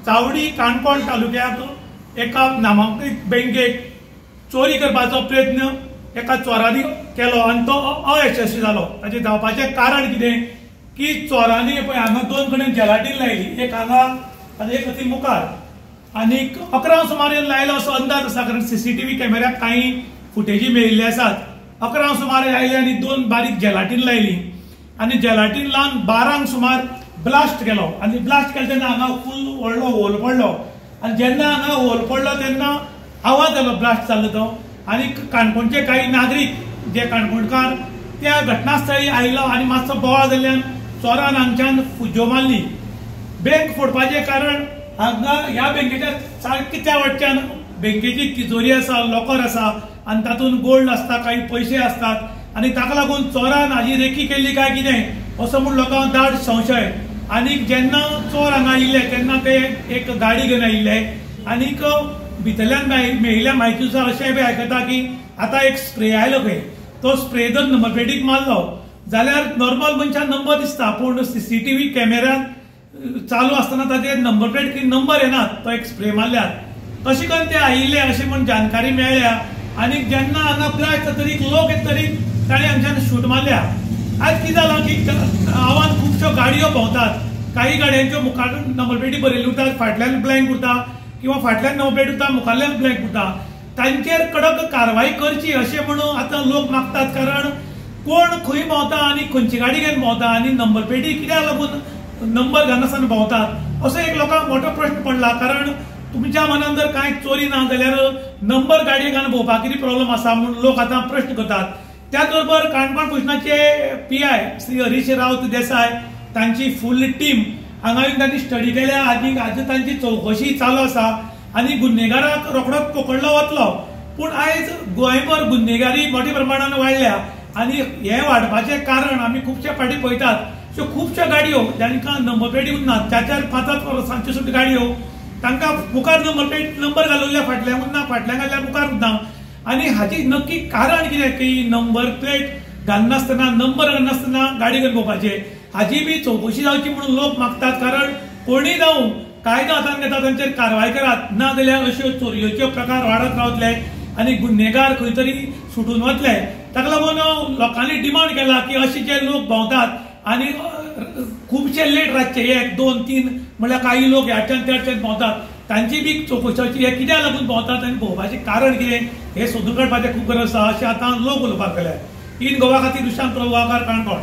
चावडी काणकोण तालुक्यात एका नामांकीत बँकेक चोरी करपाचो प्रयत्न एका चोरांनी केलो आणि तो अयशस्वी जालो। ताचे जावपाचें कारण कितें की चोरांनी पळय हांगा दोन कडेन जेलाटीन लायली, एक हांगा आनी एक अती मुखार, आनी 11 सुमार लायलो असो अंदाज आसा, कारण सीसीटीव्ही कॅमेऱ्याक काही फुटेजी मेळिल्ले आसात। 11 सुमार आयले आनी दोन बारीक जेलाटीन लायली आनी जेलाटीन लावन 12 सुमार ब्लास्ट केलो आनी ब्लास्ट केलो तेन्ना हांगा फुल व्हडलो होल पडलो आनी जेन्ना हांगा होल पडलो तेन्ना आवाज जालो ब्लास्ट जाल्लो तो आनी काणकोणचे काही नागरीक जे काणकोणकार त्या घटनास्थळी आयलो आनी मातसो बोवाळ जाल्ल्यान चोरान हांगच्यान फुज्यो मारली। बँक फोडपाचें कारण हांगा ह्या बँकेच्या सारकी त्या वटच्यान बँकेची तिजोरी आसा, लॉकर आसा आनी तातूंत गोल्ड आसता, काही पयशे असतात आनी ताका लागून चोरान हाजी रेकी केल्ली काय कितें असो म्हूण लोकांक दाट संशय। आनी जेन्ना चोर हांगा आयिल्ले तेन्ना ते एक गाडी घेवन आयिल्ले आनीक भितरल्यान मेळिल्ल्या म्हायतीनुसार अशें बी आयकता की आतां एक स्प्रे आयलो खंय, तो स्प्रे जर नंबर प्लेटीक मारलो जाल्यार नॉर्मल मनशाक नंबर दिसता, पूण सीसीटीव्ही कॅमेऱ्यात चालू आसतना ताचेर नंबर प्लेट नंबर येनात, तो एक स्प्रे मारल्यार तशें करून ते आयिल्ले अशें म्हूण जानकारी मेळ्ळ्या। आनी जेन्ना हांगा ब्लास्ट जातरी लोक येतरी ताणें हांगच्यान शूट मारल्या। आज कितें जालां की गांवांत खुबश्यो गाडयो भोंवतात, काही गाडयांच्यो मुखार नंबर प्लेटी बरयल्ल्यो उरतात, फाटल्यान ब्लँक उरता किंवा फाटल्यान नंबर प्लेट उरता, मुखारल्यान ब्लँक उरता, तांचेर कडक कारवाई करची अशें म्हणून आतां लोक मागतात। कारण कोण खंय भोंवता आनी खंयची गाडी घेवन भोंवता आनी नंबर प्लेटी कित्याक लागून नंबर घालनासतना भोंवतात असो एक लोकांक मोठो प्रश्न पडला। कारण तुमच्या मनात जर कांय चोरी ना जाल्यार नंबर गाडये घालून भोंवपाक कितें प्रॉब्लेम आसा म्हणून लोक आतां प्रश्न करतात। त्याच बरोबर काणकोण पुलिसाचे PI श्री हरीश रावत देसाय तांची फुल टीम हांगा येवन तांणी स्टडी केल्या आनी आज तांची चौकशी चालू आसा आनी गुन्हेगाराक रोखडोच पकडलो वतलो। पूण आयज गोंयभर गुन्हेगारी मोठ्या प्रमाणान वाडल्या आनी हे वाडपाचें कारण आमी खुबशे फावटी पळयतात त्यो खुबश्यो गाडयो जांकां नंबर प्लेटी उरनात, 4-4-5 वर्सांच्यो सुद्दां गाडयो तांकां मुखार नंबर प्लेट नंबर घालून फाटल्यान उरना, फाटल्यान घातल्यार मुखार उरना। आनी हाची नक्की कारण कितें की नंबर प्लेट घालनासतना, नंबर घालनासतना गाडी घेवन भोंवपाचें, हाची बी चौकशी जावची म्हणून लोक मागतात। कारण कोणीय जावं कायदो हातांत घेता तांचेर कारवाय करात, ना जाल्यार अश्यो चोरयेचे प्रकार वाडत रावतले आनी गुन्हेगार खंय तरी सुटून वतले। ताका लागून लोकांनी डिमांड केला की अशे जे लोक भोंवतात आनी खुबशे लेट रातचे 1-2-3 म्हळ्यार काही लोक ह्याच्यान त्याच्यान भोंवतात तांची बी चौकशी जावची, हे कित्याक लागून भोंवतात आनी भोंवपाचें कारण कितें हें सोदून काडपाचें खूब गरज आसा अशें आतां लोक उलोवपाक लागल्यात। इन गोवा खातीर दुशांत प्रभुआकार, काणकोण।